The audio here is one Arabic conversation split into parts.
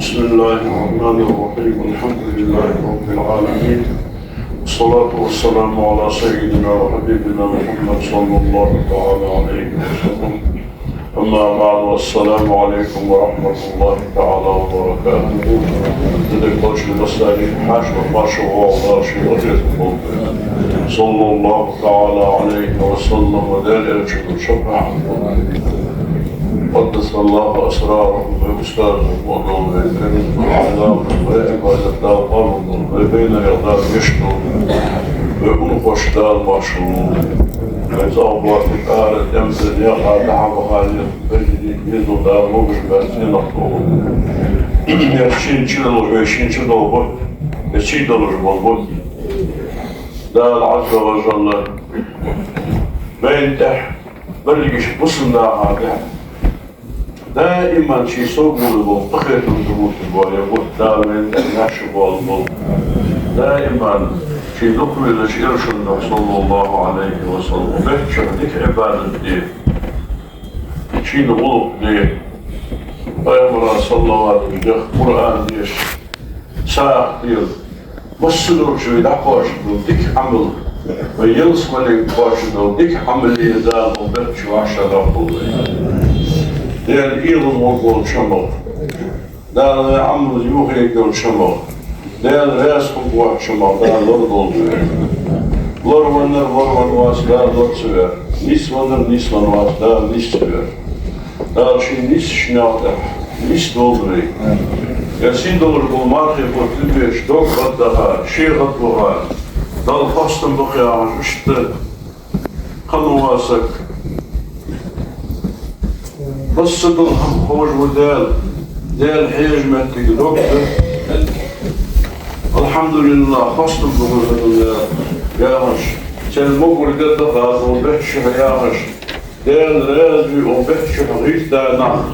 بسم الله الرحمن الرحيم الحمد لله رب العالمين والصلاة والسلام على سيدنا وحبيبنا محمد صلى الله تعالى عليه وسلم أما بعد والسلام عليكم ورحمة الله تعالى وبركاته لديك وجه مسائل حاج وقاشة وعضاشي وجهكم صلى الله تعالى عليه وسلم ودال يجب الشفاعة قدس الله أسراره وأستاذه وأنه يكرم العذاب وعبادة القرب وبين يغدار يشتر ويكون خشدار مشروع وإذا الله تعالى يمتد يقع دعم خالد بجدي يزو دار مبش بأسين أخطوه يرشين شلوش ويشين شلوش يشين دلوش بالبوك دار عز وجل بين تح بلقش بصنا هذا دائما شي صوب والبطخة الجبوت ويقول دائما نحشب والبط دائما شي ذكر الأشياء صلى الله عليه وسلم بيتشر ديك عبادة دي شي نغلق دي أيضا صلى الله عليه وسلم قرآن ديش ساق ديل مصدر شوي دعوش ديك عمل ويلس ملك باش ديك عمل يدان وبيتشو عشرة أفضل ديال إيضا وقول شمال ديال عمل يوغي يقول شمال ديال راس قوة شمال ديال لردول لرونر واس ديال لرد سوير نيسوانر واس ديال نيس سوير ديال شي نيس شناطح نيس دولري ياسين دولر بالمارخي قلت دوك غدها شي غدوها ديال فاستن بقيا مشت قنواسك بس الهم خوش ودال حيج ما تقدوك الحمد لله فصل بقول يا غش كان مقول قد غاز وبحش يا غش دال رازي وبحش غيث دانا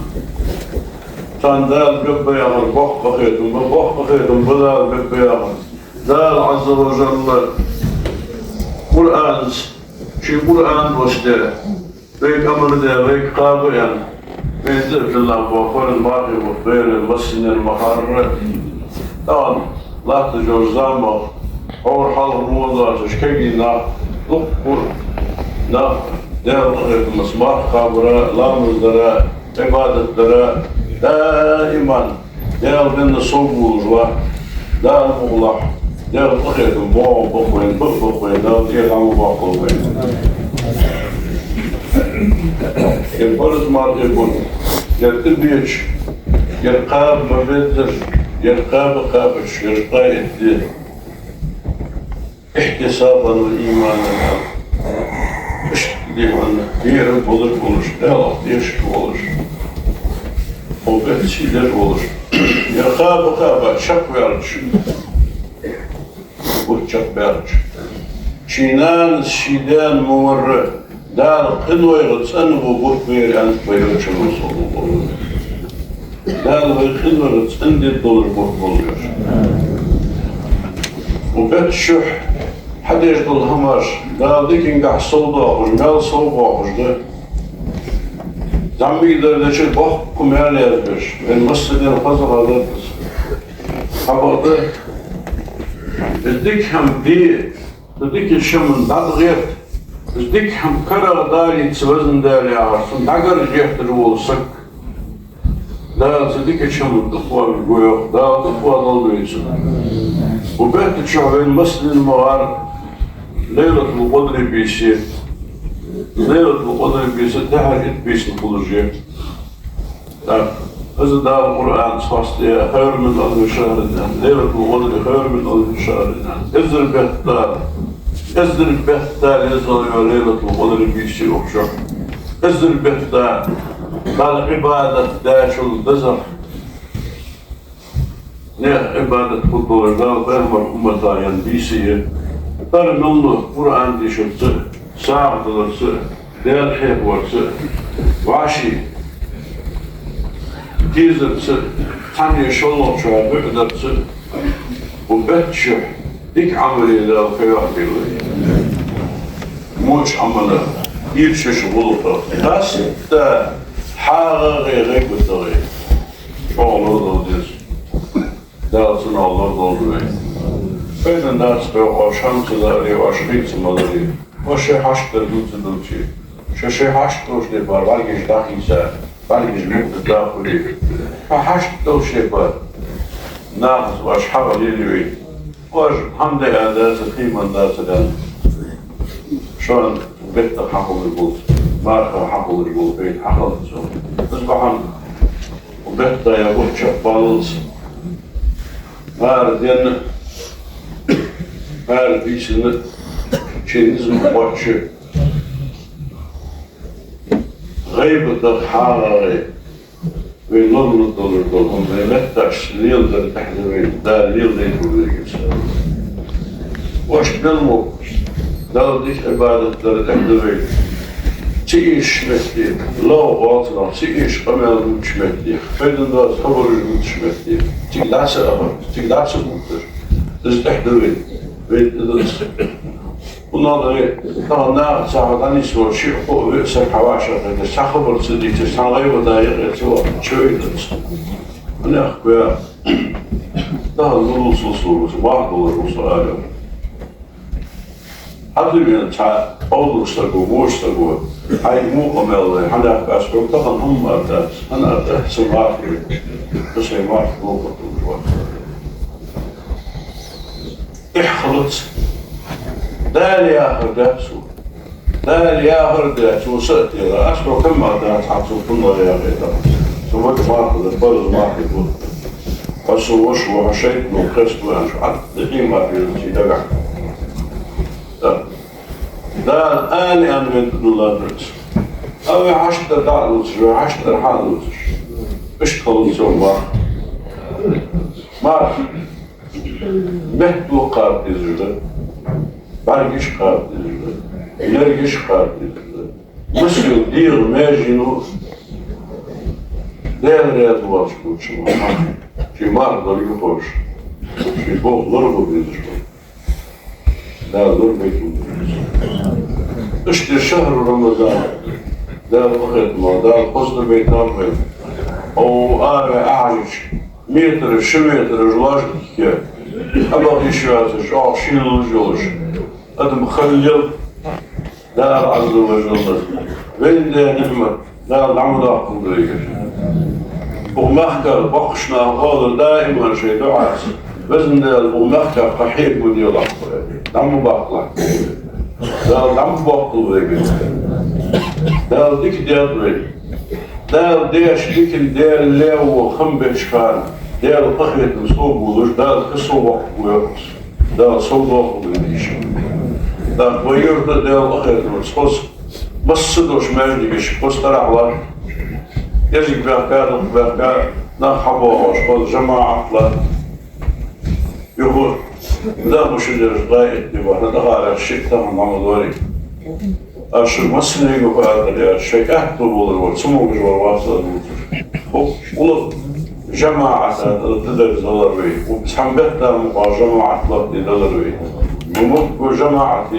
كان دال بيبا يا غش بخ خيدم بدال بيبا يا غش دال عز وجل قرآن شي قرآن وشده بيك أمر ده بيك قابل يعني بيزر في الله وفر الباقي وفير المسن المحرر طبعا لا تجوزامه اور حال الموضوع تشكيكي نا لقبر نا دير المسمار خابرة لا مزدرة عبادة درة دائما دير بين صوبوز دار مغلق دير بخيط بوم بخوين دير عمو بخوين الفرز مال يقول يرتبيش يرقاب مبادر يرقاب قابش يرقى احتسابا وإيمانا مش ديوانا دير بولر بولش دير ديش بولش وبيت سيدر بولش يرقاب قابا شك بيرج وشك بيرج شينان شيدان مورد دار قدوة يغتسنه وبوت بير أنت بيرج الرسول الله دار قدوة يغتسن دي الدولار بوت بوليش وبيت شح حد يجدل هماش دار ديك ينقع صودا وجمال صوبا وجده زعمي يقدر لشي بوح كميال يربش من مسجدين الفضل هذا حباطه الديك هم دي الديك الشمن بعد غير dik ham karar dali tsvazn dali arsun dagar jehter olsak da dik çamur dıkvar goyok da dıkvar oluysun bu bet çaven masjidin mağar leylatul qadr bisi tahar etbisi bulacak da azda Kur'an fasliye hayr min al-shahridan leylatul qadr hayr min al-shahridan ezr behtar ازدر البهتا يزال ليلة القدر بيشي أخشى ازدر البهتا قال عبادة داشل الدزر نيح عبادة قدر قال بهمر أمتا ينبيسي قال نمو قرآن دي شبت ساعة درس ديال حيب ورس وعشي تيزر تاني شلو شوية بقدر وبتشح ديك عملي لا خيار بيلي موش عمله يرشش غلطة بس ده حاجة غير بطريقة شغل هذا ديس dağıtın Allah dolduruyor. Böyle dağıtı o şansıları, o şıkçımaları, o şey haştır dulçu. Şu şey haştır o şey var, var ki dahiyse, var ki mutlu dahili. Haştır o şey var. Nağız var, şahal geliyor. O hamde ederse, kıyman derse de. Şu an bitti haklı bul. Marka haklı bul, beyt haklı son. Biz bakan o bitti ya bu çok balılsın. Her birisini kendinizin başı غيبة حارة وينظر دولهم ويمتعش ليل در تحذيرين دا ليل يقول لك واش كلمو دار ديك عبادة در تحذيرين تعيش مكتير لا باطلا تعيش قمال مش مكتير فإذن دار خبر مش مكتير تقدعش أمر تقدعش مكتير تز تحذيرين ويتدرس bundan dolayı daha sahadan ismi şey o ve havaşa da sahabır sıdiki sanayı da yetiyor çöydür. Ne akbaya daha uluslararası var olur uluslararası. Hadi bir ta olursa bu boşta bu ay mu amel hada aspekt daha umma da ana da sabah bir şey var bu var. احخلط دال ياخر دابسو دال ياخر دابسو سأتي أسبر كم أدى تعطو كنا يا غيدا سوّت ماركو البرز ماركو وشو وشيت من قسم وش عد دقيقة في الشيء دال آن من الله درس أو عشت دالوش عشت حالوش إيش خلص مارك Mehdu kardeşler, bargiş kardeşler, ilergiş kardeşler, Mısır değil mecnun, değerli duvar çıkıyor. Kimar da yukarı, şey boğulur bu bilir. Dağılır bekliyoruz. İşte şehir Ramazan, dağılır hıtma, dağılır hızlı beytan ve o ağrı ağaç, метры, шметры, жлажники, обогащаться, шилужёж. Это мхалил, да, عز وجل. وين نعمة، да, نعمة قدرية. ومحكر بقشنا هذا دائما شيء دعاء. وزن ومحكر قحيل مدير الأخبار. نعم باقلا. دا نعم باقلا. دا ديك ديال دار ديش لكن دار لاو خنبش كان دار أخذ مصوب ولوش دار كسوق ويرقص دار صوضوق وليش دار ويرد دار أخذ مصوص مصدوش ماجدش قصتر على يجيك بأكاد نحبوش قد جماعة لا يقول دار مش اللي غاية يبغى ندخل الشيء تمام عمودوري أشوف مثلاً يقول هذا الشيء أكتب ولا سمو بجوار واصل ولا جماعة تدرس دلروي وبسحبتنا مع جماعة لا تدرسوي ممكن جماعة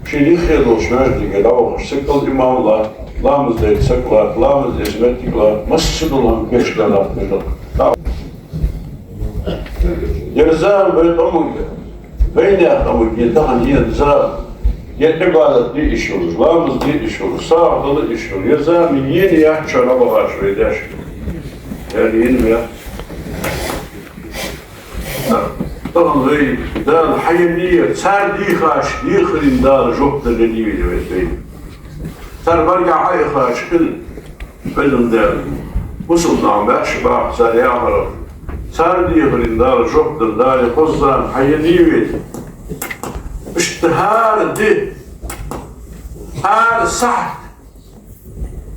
شيء يخيلوش ماجد كده سكل إمام الله لامز ده سكلات لامز إسمتي كلات مسجد الله كيش كلات كده يرزان بيت أمك بين أمور ينتهن ينزل يتبع دي إشور، لامز دي إشور، صار ضل إشور، يرزق من ين يحشر على بعض ويداش، يعني ين يا، طبعا زي ده الحيوانية صار دي خاش دي خلين دار جوب تجنيه يبي، صار برجع هاي خاش كل فيلم ده، وصلنا عم بحش بقى صار يعمل. صار دي خلين دار جوب دار يخزن حيوانية. اشتهار دي هار صح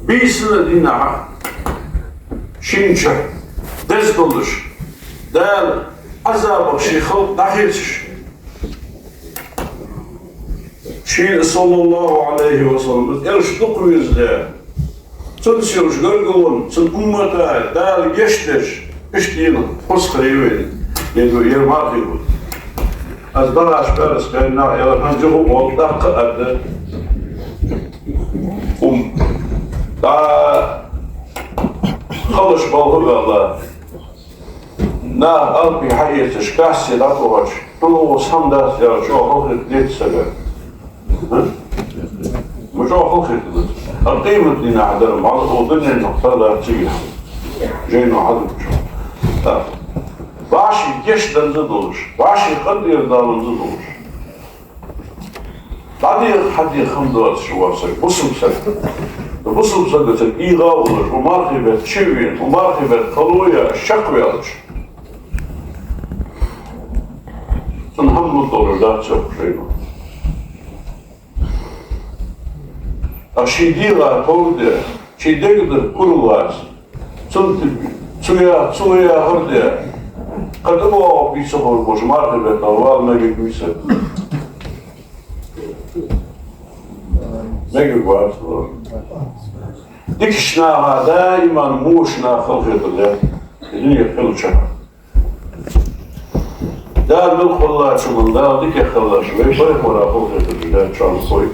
بيسنا دينا شينشا دزدولش دال عذابك شي خلق نحيرش شين صلى الله عليه وسلم إرش تقويز ده تنسيوش قرقون تن أمتا دال يشتش اشتينا خص خريوين يدو يرماقي بود از براش برس كأنه يلحنجه موضح قد دا خلص بالله نا ألبي حياتش كاسي داتوش طلو صندات يا شو خلق ديت سجل مش خلق ديت القيمة اللي نعدل على وضن النقطة لا تيجي جينو عدل باشي جيش دلزدوش باشي قد يردال دلزدوش بعدين حد يخمدوات شو واسك بصم سك بصم سك الإيغا ومارخبة تشوين ومارخبة خلوية الشقوياتش نحمل الدور ذات شقوينو أشيديغا تولد شيديغ كلواس تسويا هرديا قد أبوا بيسخور بوش مارخبة طوال ما يجيسك نجيب واحد ديكشناها دائما موشنا خلقة الله الدنيا كل شهر دار من خلا شو من دار ديك خلا شوي فرق ورا خلقة الله شان خوي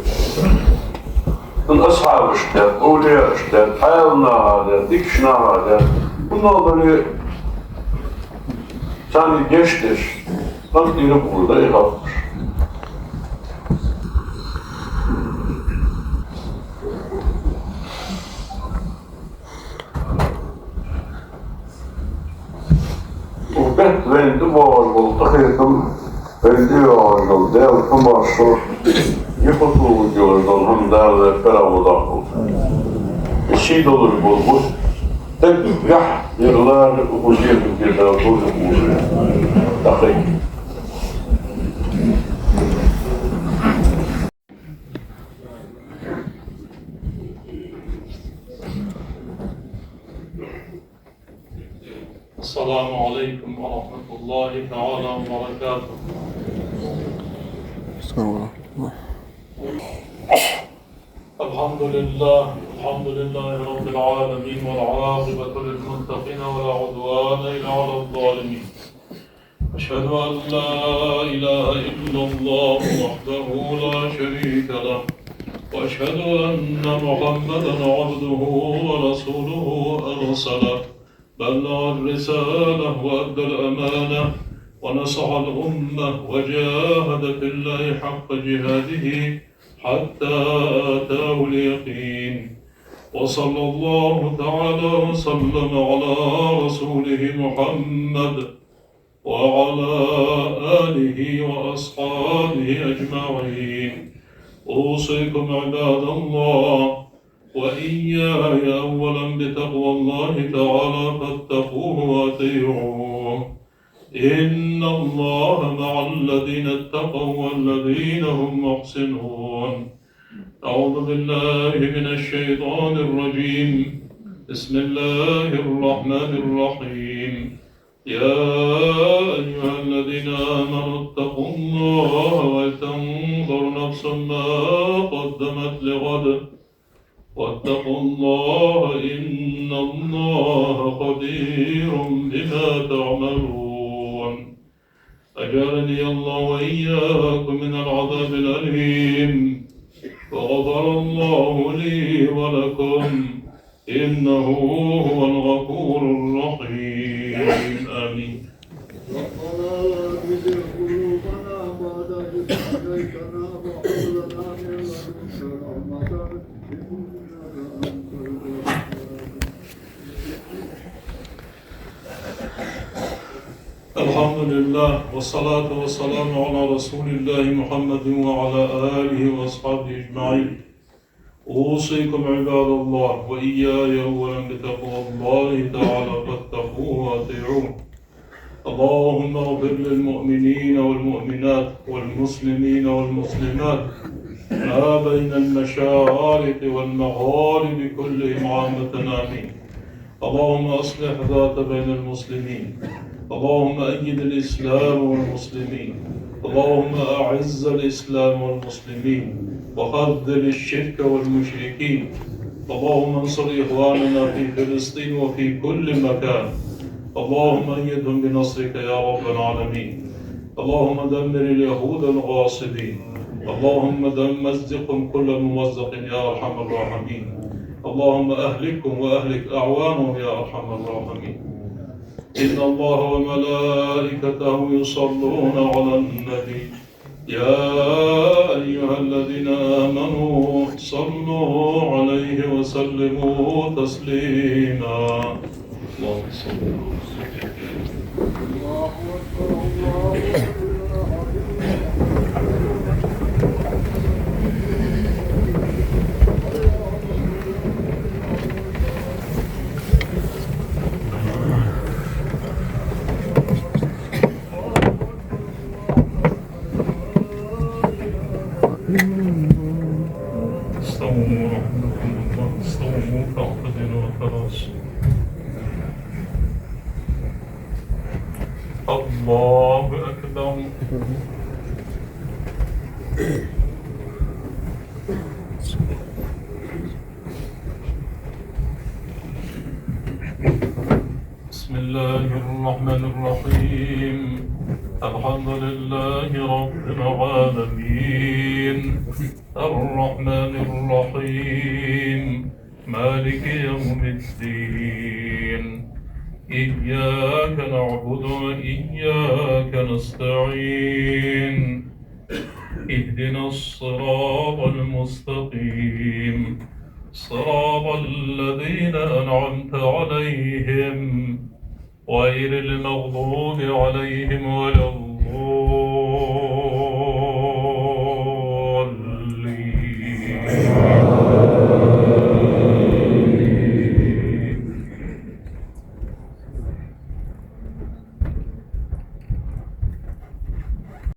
من أصحاب اشتات أولياء اشتات حالنا هذا ديكشنا هذا ونظري ثاني جشتش نقدر نقول ده يخافش وبيت بين دمار والتخيطم بين ديار والدير كما الشر يخطوا الجوردون هم دار فرا وضاقوا الشيء دول البلبل تبقح يغلار ومجيب الجزء طول الموضوع تخيط السلام عليكم ورحمة الله تعالى وبركاته. الحمد لله رب العالمين والعاقبة للمتقين ولا عدوان إلا على الظالمين. أشهد أن لا إله إلا الله وحده لا شريك له وأشهد أن محمدا عبده ورسوله أرسله بلغ الرسالة وأدى الأمانة ونصح الأمة وجاهد في الله حق جهاده حتى آتاه اليقين وصلى الله تعالى وسلم على رسوله محمد وعلى آله وأصحابه أجمعين. أوصيكم عباد الله وإياي أولا بتقوى الله تعالى فاتقوه وأطيعوه إن الله مع الذين اتقوا والذين هم محسنون. أعوذ بالله من الشيطان الرجيم. بسم الله الرحمن الرحيم. يا أيها الذين آمنوا اتقوا الله ولتنظر نفس ما قدمت لغد واتقوا الله إن الله خبير بما تعملون. أجارني الله وإياكم من العذاب الأليم وغفر الله لي ولكم إنه هو الغفور الرحيم. آمين. الحمد لله والصلاة والسلام على رسول الله محمد وعلى آله وأصحابه أجمعين. أوصيكم عباد الله وإياي أولا بتقوى الله تعالى فاتقوه وأطيعوه. اللهم اغفر للمؤمنين والمؤمنات والمسلمين والمسلمات ما بين المشارق والمغارب كلهم عامة آمين. اللهم أصلح ذات بين المسلمين. اللهم أيد الإسلام والمسلمين. اللهم أعز الإسلام والمسلمين وخذل الشرك والمشركين. اللهم انصر إخواننا في فلسطين وفي كل مكان. اللهم أيدهم بنصرك يا رب العالمين. اللهم دمر اليهود الغاصبين. اللهم مزقهم كل ممزق يا أرحم الراحمين. اللهم أهلكهم وأهلك أعوانهم يا أرحم الراحمين. إن الله وملائكته يصلون على النبي يا أيها الذين آمنوا صلوا عليه وسلموا تسليما. اللهم صل استووا رحمكم الله. استووا فاعتدلوا وتراصوا. الله أكبر. بسم الله الرحمن الرحيم. الحمد لله رب العالمين الرحمن الرحيم مالك يوم الدين إياك نعبد وإياك نستعين اهدنا الصراط المستقيم صراط الذين أنعمت عليهم غير المغضوب عليهم ولا